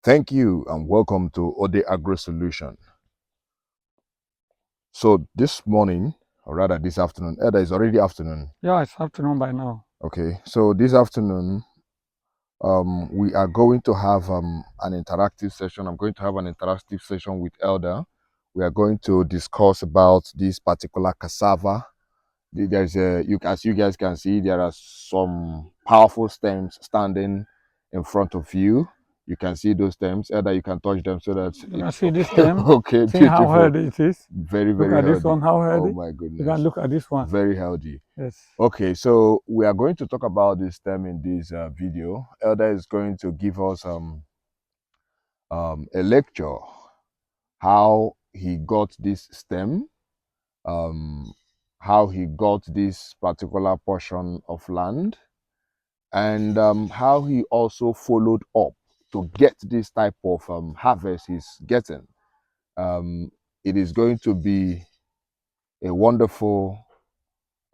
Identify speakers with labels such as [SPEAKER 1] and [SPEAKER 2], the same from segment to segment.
[SPEAKER 1] Thank you and welcome to Ode Agro Solution. So this morning, or rather this afternoon, it's already afternoon.
[SPEAKER 2] Yeah, it's afternoon by now.
[SPEAKER 1] Okay, so this afternoon, we are going to have an interactive session. I'm going to have an interactive session with Elder. We are going to discuss about this particular cassava. There's as you guys can see, there are some powerful stems standing in front of you. You can see those stems. Elder, you can touch them so that
[SPEAKER 2] You can
[SPEAKER 1] it's
[SPEAKER 2] see this
[SPEAKER 1] okay.
[SPEAKER 2] stem.
[SPEAKER 1] Okay,
[SPEAKER 2] See how
[SPEAKER 1] beautiful.
[SPEAKER 2] healthy it is.
[SPEAKER 1] Very,
[SPEAKER 2] Look
[SPEAKER 1] very
[SPEAKER 2] at this
[SPEAKER 1] healthy.
[SPEAKER 2] one, how
[SPEAKER 1] Oh
[SPEAKER 2] healthy.
[SPEAKER 1] my
[SPEAKER 2] You
[SPEAKER 1] goodness.
[SPEAKER 2] can look at this one.
[SPEAKER 1] Very healthy.
[SPEAKER 2] Yes.
[SPEAKER 1] Okay, so we are going to talk about this stem in this video. Elder is going to give us a lecture how he got this stem, how he got this particular portion of land, and how he also followed up to get this type of harvest he's getting. It is going to be a wonderful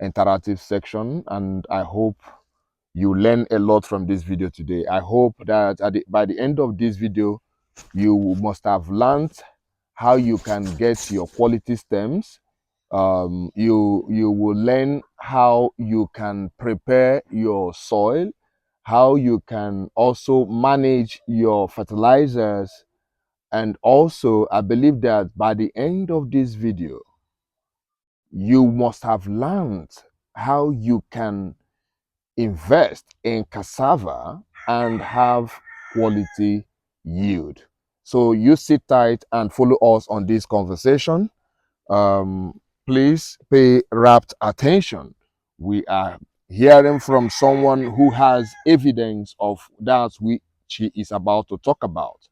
[SPEAKER 1] interactive section, and I hope you learn a lot from this video today. I hope that by the end of this video, you must have learned how you can get your quality stems. You will learn how you can prepare your soil, how you can also manage your fertilizers, and also I believe that by the end of this video, you must have learned how you can invest in cassava and have quality yield. So you sit tight and follow us on this conversation. Please pay rapt attention. We are hearing from someone who has evidence of that which he is about to talk about.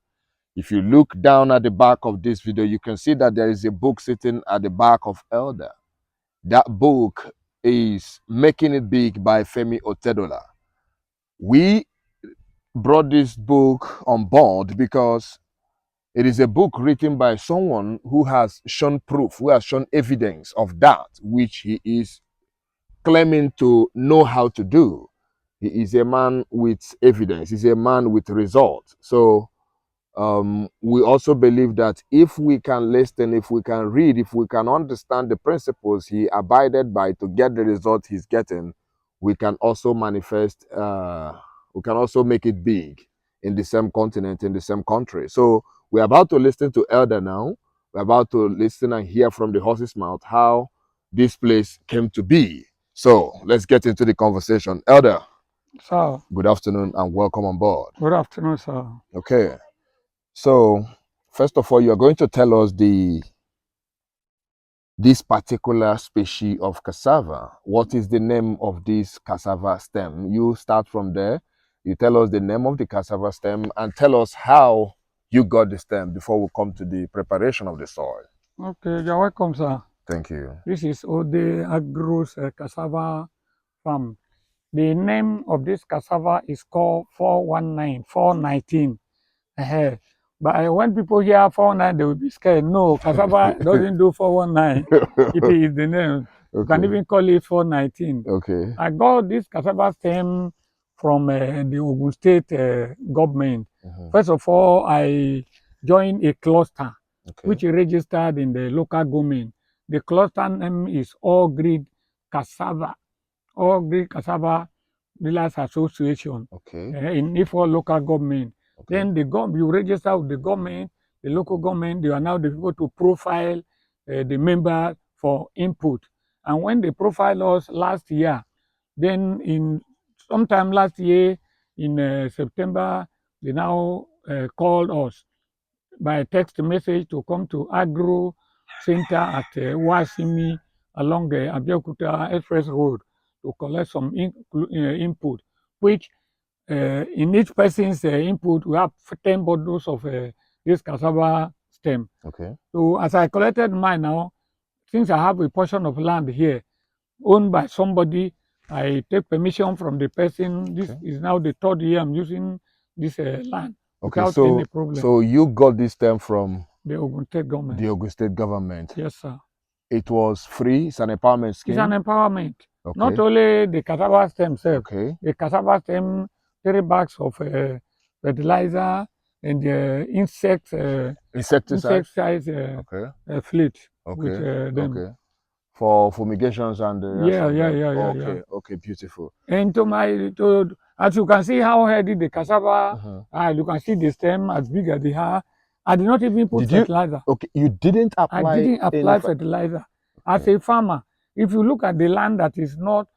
[SPEAKER 1] If you look down at the back of this video, you can see that there is a book sitting at the back of Elder. That book is Making It Big by Femi Otedola. We brought this book on board because it is a book written by someone who has shown proof, who has shown evidence of that which he is claiming to know how to do. He is a man with evidence, he's a man with results. So we also believe that if we can listen, if we can read, if we can understand the principles he abided by to get the result he's getting, we can also manifest, we can also make it big in the same continent, in the same country. So we're about to listen to Elder now. We're about to listen and hear from the horse's mouth how this place came to be. So let's get into the conversation. Elder,
[SPEAKER 2] So,
[SPEAKER 1] good afternoon and welcome on board.
[SPEAKER 2] good afternoon, sir.
[SPEAKER 1] Okay. So, first of all, you're going to tell us this particular species of cassava. What is the name of this cassava stem? You start from there. You tell us the name of the cassava stem and tell us how you got the stem before we come to the preparation of the soil.
[SPEAKER 2] Okay, you're welcome, sir.
[SPEAKER 1] Thank you.
[SPEAKER 2] This is Ode Agro's cassava farm. The name of this cassava is called 419. But when people hear 419, they will be scared. No, cassava doesn't do 419. It is the name. You can even call it 419.
[SPEAKER 1] Okay.
[SPEAKER 2] I got this cassava stem from the Ogun State government. First of all, I joined a cluster which registered in the local government. The cluster name is All Green Cassava Dealers Association in Ifo local government. Then you register with the government, the local government, they are now the people to profile the member for input. And when they profiled us last year, then in sometime last year in September, they now called us by text message to come to Agro Center at Wasimi along the Abeokuta Express Road to collect some input, which in each person's input, we have 10 bundles of this cassava stem. So as I collected mine now, since I have a portion of land here owned by somebody, I take permission from the person. This is now the third year I'm using this land without any problem.
[SPEAKER 1] So you got this stem from
[SPEAKER 2] the Ogun State government.
[SPEAKER 1] The Ogun State government.
[SPEAKER 2] Yes, sir.
[SPEAKER 1] It was free. It's an empowerment scheme.
[SPEAKER 2] It's an empowerment. Not only the cassava stem itself. The cassava stem, 3 bags of fertilizer, and insecticide fleet with them.
[SPEAKER 1] Okay. For fumigations and the rest of them. Okay, okay, beautiful.
[SPEAKER 2] And as you can see how healthy the cassava, you can see the stem as big as they are. I did not even put fertilizer.
[SPEAKER 1] Okay, you didn't apply.
[SPEAKER 2] I didn't apply fertilizer. As a farmer, if you look at the land that is not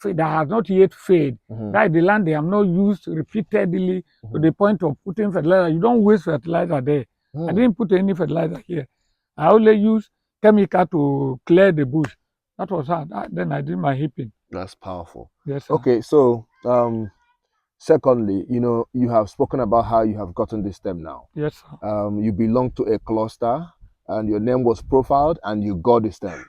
[SPEAKER 2] that has not yet fed, that is the land they have not used repeatedly to the point of putting fertilizer. You don't waste fertilizer there. I didn't put any fertilizer here. I only use chemical to clear the bush. That was hard. Then I did my heaping.
[SPEAKER 1] That's powerful.
[SPEAKER 2] Yes, sir.
[SPEAKER 1] Okay, so secondly, you have spoken about how you have gotten this stem now.
[SPEAKER 2] Yes, sir.
[SPEAKER 1] You belong to a cluster and your name was profiled and you got the stem.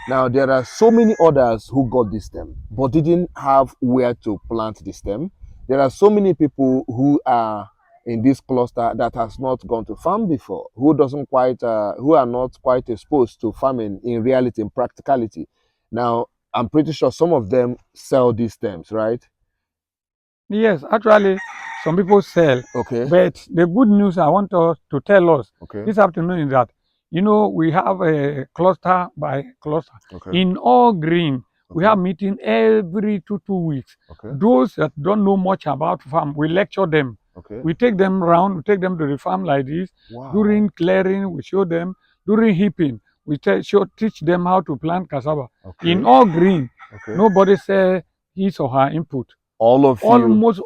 [SPEAKER 1] Now, there are so many others who got this stem but didn't have where to plant the stem. There are so many people who are in this cluster that has not gone to farm before, who are not quite exposed to farming in reality, in practicality. Now, I'm pretty sure some of them sell these stems, right?
[SPEAKER 2] Yes, actually, some people sell.
[SPEAKER 1] Okay.
[SPEAKER 2] But the good news I want to tell us this afternoon is that, we have a cluster by cluster. In All Green, we have meeting every two weeks. Those that don't know much about farm, we lecture them. We take them around, we take them to the farm like this. Wow. During clearing, we show them. During heaping, we teach them how to plant cassava. In All Green, nobody say his or her input. Almost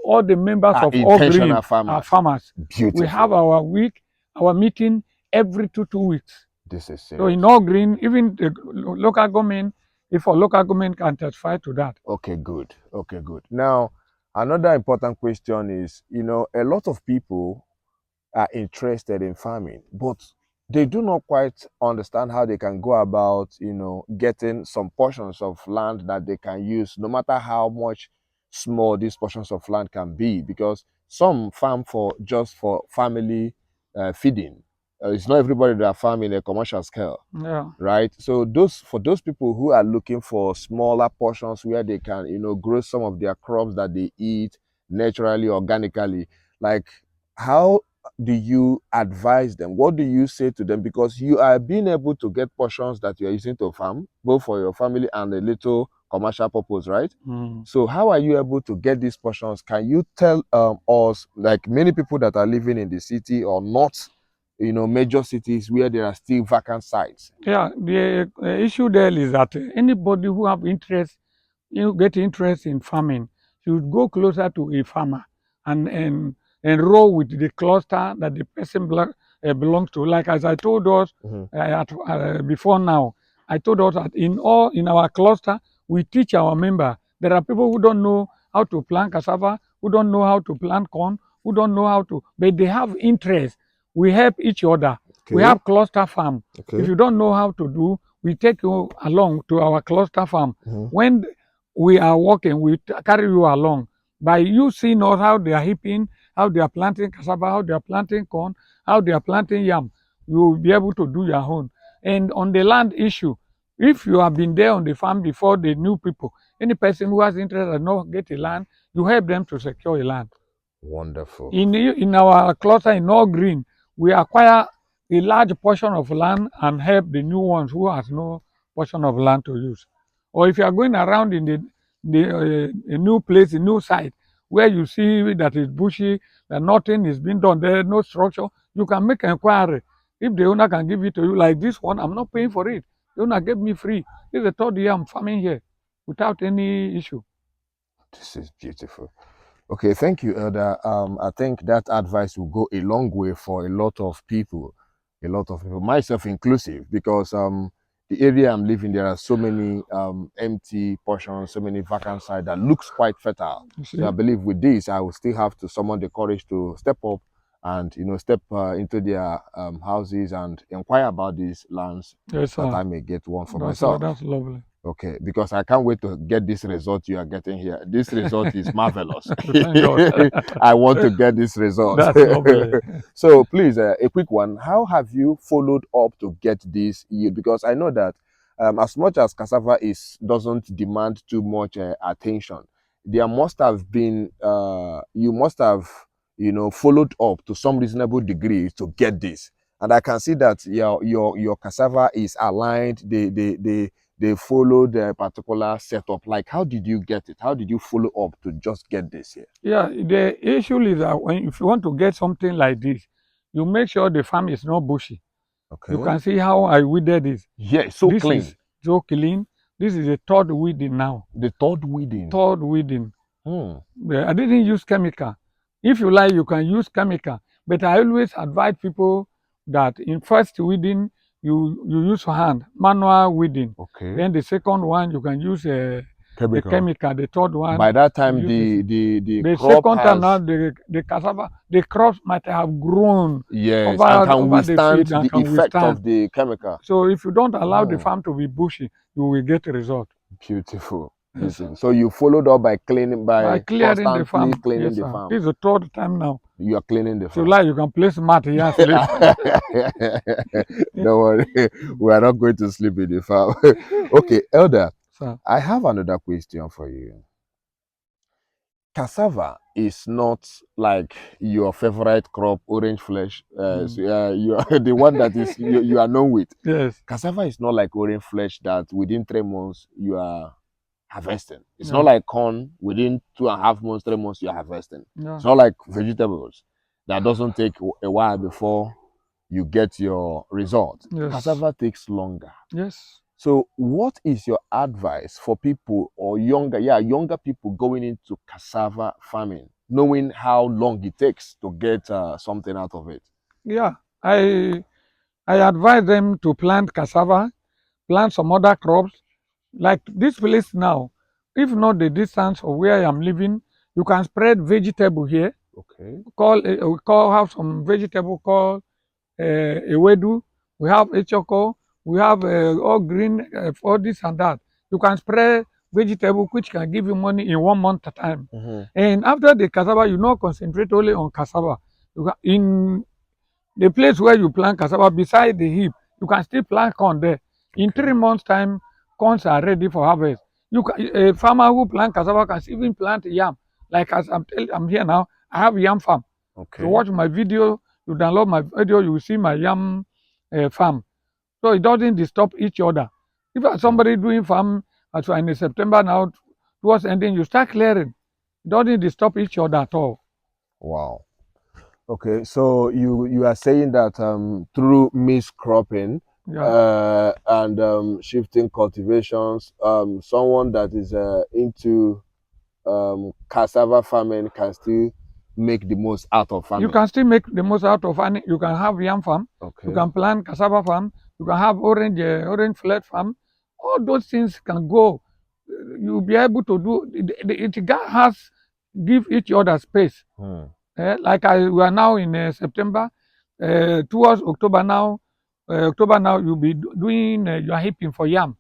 [SPEAKER 2] all the members of All Green are farmers. Beautiful. We have our meeting every two weeks.
[SPEAKER 1] This is serious.
[SPEAKER 2] So in All Green, even the local government, if our local government can testify to that.
[SPEAKER 1] Okay, good. Okay, good. Now, another important question is, a lot of people are interested in farming, but they do not quite understand how they can go about, getting some portions of land that they can use, no matter how much small these portions of land can be, because some farm just for family feeding. It's not everybody that farm in a commercial scale, right? So for those people who are looking for smaller portions where they can, grow some of their crops that they eat naturally, organically, like how do you advise them? What do you say to them? Because you are being able to get portions that you are using to farm, both for your family and a little commercial purpose, right? So how are you able to get these portions? Can you tell us, like many people that are living in the city or not, major cities where there are still vacant sites?
[SPEAKER 2] Yeah, the issue there is that anybody who have interest, get interest in farming, should go closer to a farmer and enroll with the cluster that the person belongs to. Like as I told us before now, I told us that in our cluster, we teach our member. There are people who don't know how to plant cassava, who don't know how to plant corn, who don't know how to, but they have interest. We help each other. We have cluster farm. If you don't know how to do, we take you along to our cluster farm. When we are working, we carry you along. By you seeing us how they are heaping, how they are planting cassava, how they are planting corn, how they are planting yam, you will be able to do your own. And on the land issue, if you have been there on the farm before the new people, any person who has interest and not get a land, you help them to secure a land.
[SPEAKER 1] Wonderful.
[SPEAKER 2] In our cluster in All Green, we acquire a large portion of land and help the new ones who has no portion of land to use. Or if you are going around in a new place, a new site, where you see that it's bushy, that nothing is being done there, no structure, you can make an inquiry. If the owner can give it to you, like this one, I'm not paying for it. The owner gave me free. This is the third year I'm farming here without any issue.
[SPEAKER 1] This is beautiful. Okay, thank you, Elder. I think that advice will go a long way for a lot of people, myself inclusive, because the area I'm living, there are so many empty portions, so many vacant sites that looks quite fertile. So I believe with this, I will still have to summon the courage to step up and step into their houses and inquire about these lands,
[SPEAKER 2] yes,
[SPEAKER 1] that I may get one for myself.
[SPEAKER 2] That's lovely.
[SPEAKER 1] Okay, because I can't wait to get this result you are getting here. This result is marvelous. I want to get this result.
[SPEAKER 2] That's lovely.
[SPEAKER 1] So please, a quick one. How have you followed up to get this yield? Because I know that as much as cassava doesn't demand too much attention, there must have been, you must have, followed up to some reasonable degree to get this. And I can see that your cassava is aligned. They followed a particular setup. Like, how did you get it? How did you follow up to just get this here?
[SPEAKER 2] Yeah, the issue is that if you want to get something like this, you make sure the farm is not bushy.
[SPEAKER 1] Okay.
[SPEAKER 2] You can see how I weeded this.
[SPEAKER 1] Yeah, it's so
[SPEAKER 2] this
[SPEAKER 1] clean.
[SPEAKER 2] Is so clean. This is the third weeding now.
[SPEAKER 1] The third weeding.
[SPEAKER 2] Third weeding. I didn't use chemical. If you like, you can use chemical. But I always advise people that in first weeding, you use hand, manual weeding.
[SPEAKER 1] Okay.
[SPEAKER 2] Then the second one, you can use a chemical. The third one.
[SPEAKER 1] By that time, the crop
[SPEAKER 2] second time now, the cassava, the crops might have grown.
[SPEAKER 1] Yes, and can withstand the effect of the chemical.
[SPEAKER 2] So if you don't allow the farm to be bushy, you will get a result.
[SPEAKER 1] Beautiful. Yes, so you followed up by cleaning, by
[SPEAKER 2] clearing the farm.
[SPEAKER 1] Cleaning the farm.
[SPEAKER 2] This is the third time now.
[SPEAKER 1] You are cleaning the farm.
[SPEAKER 2] So like you can place mat here and
[SPEAKER 1] sleep. Don't worry, we are not going to sleep in the farm. Okay, Elder. Sir. I have another question for you. Cassava is not like your favorite crop, orange flesh. You are the one that is you are known with.
[SPEAKER 2] Yes.
[SPEAKER 1] Cassava is not like orange flesh that within 3 months you are harvesting. It's not like corn within 2.5 months, 3 months you're harvesting. It's not like vegetables that doesn't take a while before you get your result. Yes. Cassava takes longer.
[SPEAKER 2] Yes.
[SPEAKER 1] So what is your advice for people or younger people going into cassava farming, knowing how long it takes to get something out of it?
[SPEAKER 2] Yeah, I advise them to plant cassava, plant some other crops. Like this place now, if not the distance of where I am living, you can spread vegetable here.
[SPEAKER 1] Okay.
[SPEAKER 2] We have some vegetable called ewedu. We have echoko. We have all green for this and that. You can spread vegetable which can give you money in 1 month at a time. And after the cassava, you not concentrate only on cassava. In the place where you plant cassava, beside the heap, you can still plant corn there. In 3 months' time, corns are ready for harvest. A farmer who plant cassava can even plant yam. Like as I'm here now, I have yam farm. Okay. So watch my video, you download my video, you will see my yam farm. So it doesn't disturb each other. If somebody doing farm, as in September now, towards ending, you start clearing. It doesn't disturb each other at all.
[SPEAKER 1] Wow. Okay, so you are saying that through mixed cropping and shifting cultivations, someone that is into cassava farming can still make the most out of farming.
[SPEAKER 2] You can still make the most out of farming. You can have yam farm. Okay. You can plant cassava farm. You can have orange flat farm. All those things can go. You'll be able to do. It has give each other space. Like we are now in September, towards October now. You'll be doing your heaping for yam.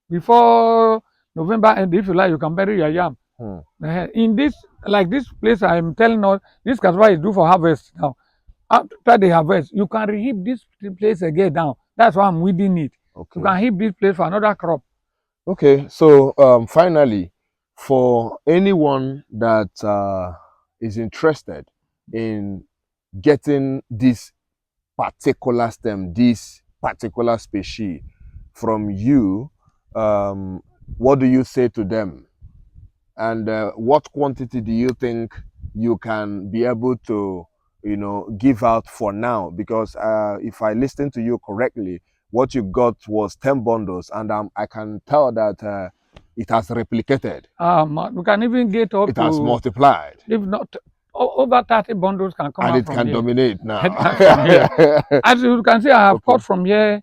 [SPEAKER 2] Before November end, if you like, you can bury your yam. In this place, I'm telling you, this cassava is due for harvest now. After the harvest, you can reheap this place again now. That's why I'm weeding it. Okay. You can heap this place for another crop.
[SPEAKER 1] Okay, so finally, for anyone that is interested in getting this particular stem, this particular species from you, what do you say to them? And what quantity do you think you can be able to, give out for now? Because if I listen to you correctly, what you got was 10 bundles, and I can tell that it has replicated.
[SPEAKER 2] We can even get up
[SPEAKER 1] it has multiplied.
[SPEAKER 2] If not, over 30 bundles can come out
[SPEAKER 1] and it can dominate now.
[SPEAKER 2] As you can see, I have cut from here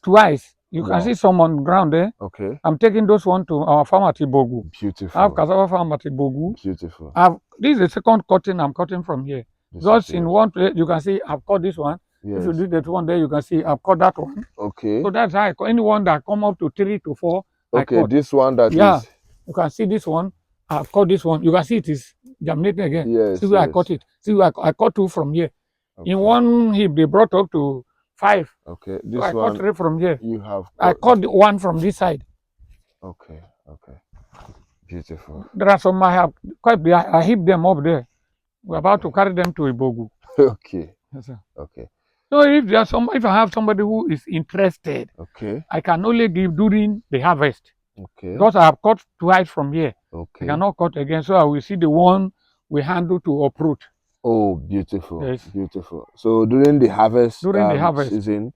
[SPEAKER 2] twice. You can see some on ground there.
[SPEAKER 1] Okay.
[SPEAKER 2] I'm taking those one to our farm at Ibogu.
[SPEAKER 1] Beautiful.
[SPEAKER 2] I have cassava farm at Ibogu.
[SPEAKER 1] Beautiful.
[SPEAKER 2] This is the second cutting I'm cutting from here. Just in one place, you can see I've cut this one. Yes. If you do that one there, you can see I've cut that one.
[SPEAKER 1] Okay.
[SPEAKER 2] So that's how I cut. Anyone that come up to 3 to 4.
[SPEAKER 1] Okay, this one that is.
[SPEAKER 2] You can see this one. I've cut this one. You can see it is germinating again.
[SPEAKER 1] Yes.
[SPEAKER 2] See where I cut it. See where I cut 2 from here. Okay. In one heap, they brought up to 5.
[SPEAKER 1] Okay. This
[SPEAKER 2] so I
[SPEAKER 1] one.
[SPEAKER 2] cut 3 from here.
[SPEAKER 1] You have.
[SPEAKER 2] I cut 1 from this side.
[SPEAKER 1] Okay. Okay. Beautiful.
[SPEAKER 2] There are some I have quite. I heap them up there. We're about to carry them to Ibogu.
[SPEAKER 1] Okay.
[SPEAKER 2] Yes, sir.
[SPEAKER 1] Okay.
[SPEAKER 2] So if I have somebody who is interested,
[SPEAKER 1] Okay.
[SPEAKER 2] I can only give during the harvest.
[SPEAKER 1] Okay.
[SPEAKER 2] Because I have cut twice from here.
[SPEAKER 1] Okay.
[SPEAKER 2] I cannot cut again, so I will see the one we handle to uproot.
[SPEAKER 1] Oh, beautiful.
[SPEAKER 2] Yes.
[SPEAKER 1] Beautiful. So during the harvest season,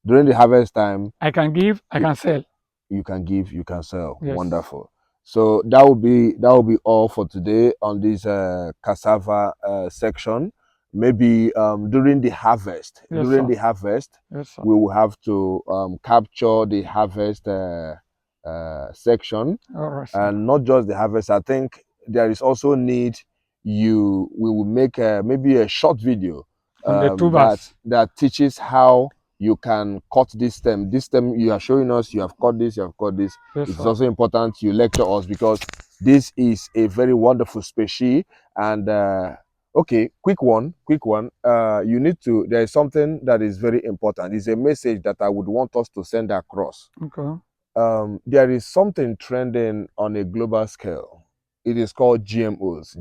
[SPEAKER 1] during the harvest time,
[SPEAKER 2] I can give, I can sell.
[SPEAKER 1] You can give, you can sell.
[SPEAKER 2] Yes.
[SPEAKER 1] Wonderful. So that will be all for today on this cassava section. Maybe during the harvest,
[SPEAKER 2] Yes, yes,
[SPEAKER 1] we will have to capture the harvest section,
[SPEAKER 2] all right,
[SPEAKER 1] and not just the harvest. I think there is also need we will make maybe a short video
[SPEAKER 2] on the tubers
[SPEAKER 1] that teaches how you can cut this stem. This stem you are showing us, you have cut this, you have cut this.
[SPEAKER 2] Yes,
[SPEAKER 1] it's
[SPEAKER 2] sir.
[SPEAKER 1] also important you lecture us because this is a very wonderful species. And okay, quick one. You need to, there is something that is very important. It's a message that I would want us to send across.
[SPEAKER 2] Okay.
[SPEAKER 1] There is something trending on a global scale. It is called GMOs,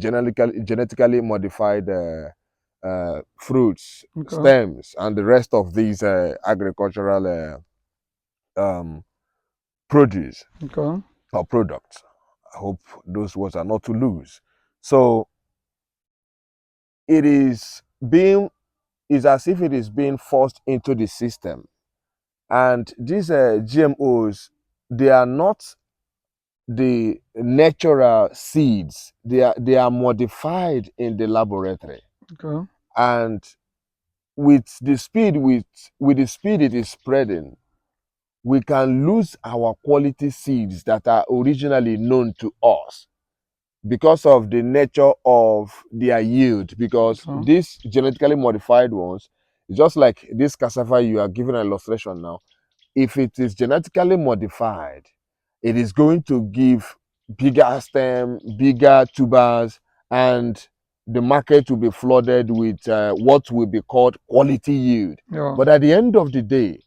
[SPEAKER 1] genetically modified fruits,
[SPEAKER 2] Okay.
[SPEAKER 1] stems, and the rest of these agricultural produce or products. I hope those words are not too loose. So it is as if it is being forced into the system. And these GMOs, they are not the natural seeds. They are modified in the laboratory.
[SPEAKER 2] Okay.
[SPEAKER 1] And with the speed it is spreading, we can lose our quality seeds that are originally known to us because of the nature of their yield. Because these genetically modified ones, just like this cassava you are giving an illustration now, if it is genetically modified, it is going to give bigger stem, bigger tubers, and the market will be flooded with what will be called quality yield. Yeah. But at the end of the day,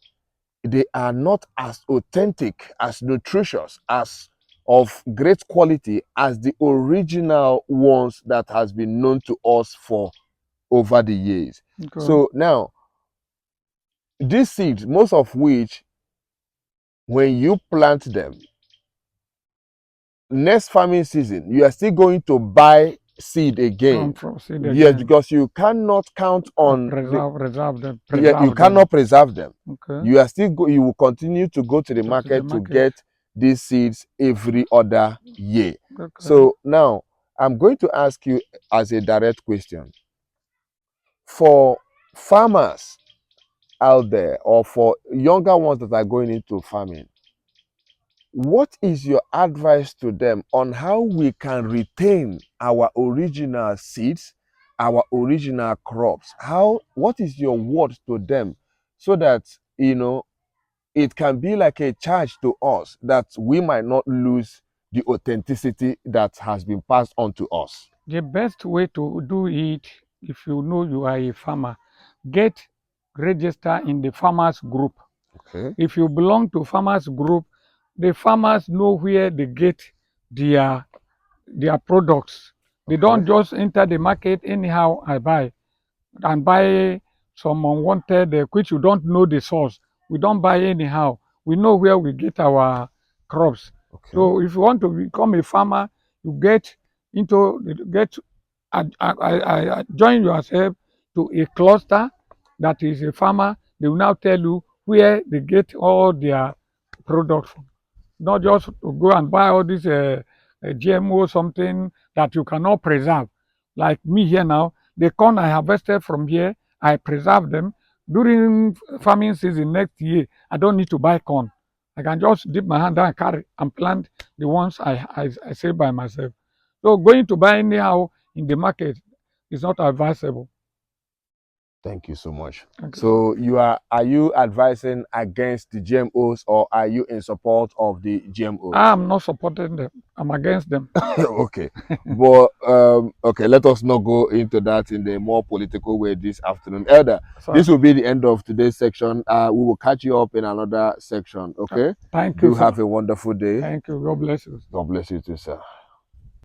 [SPEAKER 1] they are not as authentic, as nutritious, as of great quality as the original ones that has been known to us for over the years. Okay. So now, these seeds, most of which, when you plant them, next farming season, you are still going to buy seed again. Yes, because you cannot count on
[SPEAKER 2] preserve them.
[SPEAKER 1] You cannot preserve them. Okay. You are still you will continue to go to the market to get these seeds every other year. Okay. So now I'm going to ask you as a direct question. For farmers out there, or for younger ones that are going into farming, what is your advice to them on how we can retain our original seeds, our original crops? What is your word to them so that, it can be like a charge to us that we might not lose the authenticity that has been passed on to us?
[SPEAKER 2] The best way to do it, if you know you are a farmer, get registered in the farmers group. Okay. If you belong to farmers group, the farmers know where they get their products. They don't just enter the market anyhow and buy some unwanted, which you don't know the source. We don't buy anyhow. We know where we get our crops. Okay. So if you want to become a farmer, you join yourself to a cluster that is a farmer. They will now tell you where they get all their products from. Not just to go and buy all this GMO something that you cannot preserve. Like me here now, the corn I harvested from here, I preserve them. During farming season next year, I don't need to buy corn. I can just dip my hand down and carry and plant the ones I save by myself. So going to buy anyhow in the market is not advisable.
[SPEAKER 1] Thank you so much. Okay. So are you advising against the GMOs, or are you in support of the GMOs?
[SPEAKER 2] I'm not supporting them. I'm against them.
[SPEAKER 1] Okay. But okay, let us not go into that in the more political way this afternoon. Elder, this will be the end of today's section. We will catch you up in another section. Okay.
[SPEAKER 2] Thank you.
[SPEAKER 1] Do have a wonderful day.
[SPEAKER 2] Thank you. God bless you.
[SPEAKER 1] God bless you too, sir.